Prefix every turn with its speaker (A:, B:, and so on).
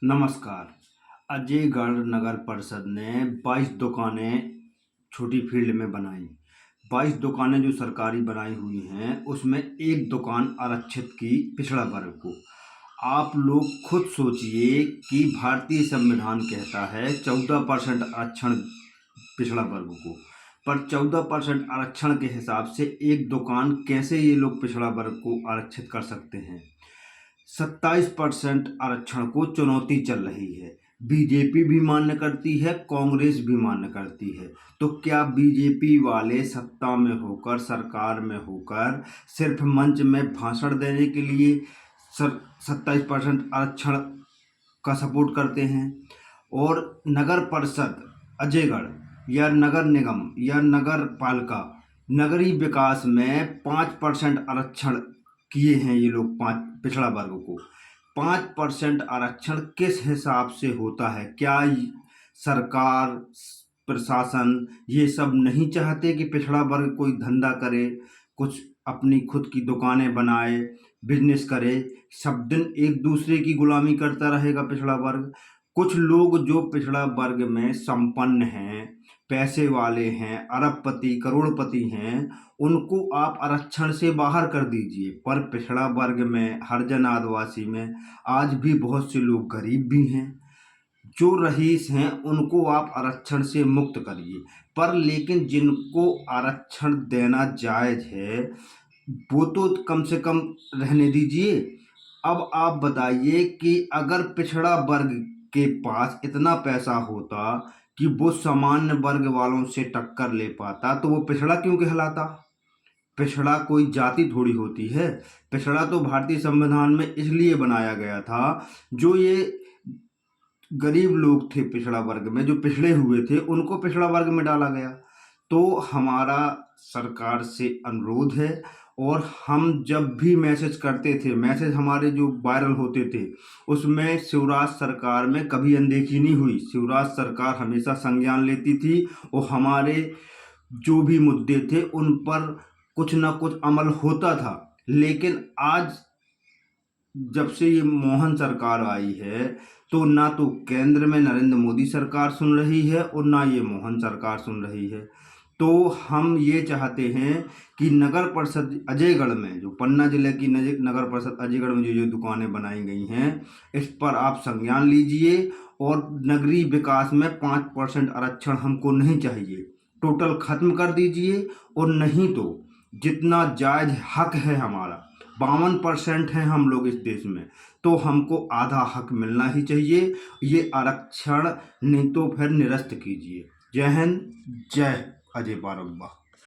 A: नमस्कार। अजयगढ़ नगर परिषद ने 22 दुकानें छोटी फील्ड में बनाई। 22 दुकानें जो सरकारी बनाई हुई हैं, उसमें एक दुकान आरक्षित की पिछड़ा वर्ग को। आप लोग खुद सोचिए कि भारतीय संविधान कहता है 14% आरक्षण पिछड़ा वर्ग को, पर 14% आरक्षण के हिसाब से एक दुकान कैसे ये लोग पिछड़ा वर्ग को आरक्षित कर सकते हैं। 27% आरक्षण को चुनौती चल रही है। बीजेपी भी मान्य करती है, कांग्रेस भी मान्य करती है। तो क्या बीजेपी वाले सत्ता में होकर, सरकार में होकर सिर्फ मंच में भाषण देने के लिए 27% आरक्षण का सपोर्ट करते हैं? और नगर परिषद अजयगढ़ या नगर निगम या नगर पालिका नगरीय विकास में 5% आरक्षण किए हैं ये लोग, पाँच पिछड़ा वर्ग को। 5% आरक्षण किस हिसाब से होता है? क्या सरकार, प्रशासन ये सब नहीं चाहते कि पिछड़ा वर्ग कोई धंधा करे, कुछ अपनी खुद की दुकानें बनाए, बिजनेस करे? सब दिन एक दूसरे की गुलामी करता रहेगा पिछड़ा वर्ग। कुछ लोग जो पिछड़ा वर्ग में संपन्न हैं, पैसे वाले हैं, अरबपति करोड़पति हैं, उनको आप आरक्षण से बाहर कर दीजिए। पर पिछड़ा वर्ग में, हरिजन आदिवासी में आज भी बहुत से लोग गरीब भी हैं। जो रईस हैं उनको आप आरक्षण से मुक्त करिए, पर लेकिन जिनको आरक्षण देना जायज है वो तो कम से कम रहने दीजिए। अब आप बताइए कि अगर पिछड़ा वर्ग के पास इतना पैसा होता कि वो सामान्य वर्ग वालों से टक्कर ले पाता, तो वो पिछड़ा क्यों कहलाता? पिछड़ा कोई जाति थोड़ी होती है। पिछड़ा तो भारतीय संविधान में इसलिए बनाया गया था, जो ये गरीब लोग थे पिछड़ा वर्ग में, जो पिछड़े हुए थे, उनको पिछड़ा वर्ग में डाला गया। तो हमारा सरकार से अनुरोध है, और हम जब भी मैसेज करते थे, मैसेज हमारे जो वायरल होते थे, उसमें शिवराज सरकार में कभी अनदेखी नहीं हुई। शिवराज सरकार हमेशा संज्ञान लेती थी और हमारे जो भी मुद्दे थे उन पर कुछ ना कुछ अमल होता था। लेकिन आज जब से ये मोहन सरकार आई है, तो ना तो केंद्र में नरेंद्र मोदी सरकार सुन रही है और ना ये मोहन सरकार सुन रही है। तो हम ये चाहते हैं कि नगर परिषद अजयगढ़ में, जो पन्ना जिले की नगर परिषद अजयगढ़ में जो दुकानें बनाई गई हैं, इस पर आप संज्ञान लीजिए। और नगरीय विकास में 5% आरक्षण हमको नहीं चाहिए, टोटल खत्म कर दीजिए। और नहीं तो जितना जायज हक है हमारा, 52% हैं हम लोग इस देश में, तो हमको आधा हक मिलना ही चाहिए। ये आरक्षण नहीं तो फिर निरस्त कीजिए। जय हिंद, जय अजय बारब्बा।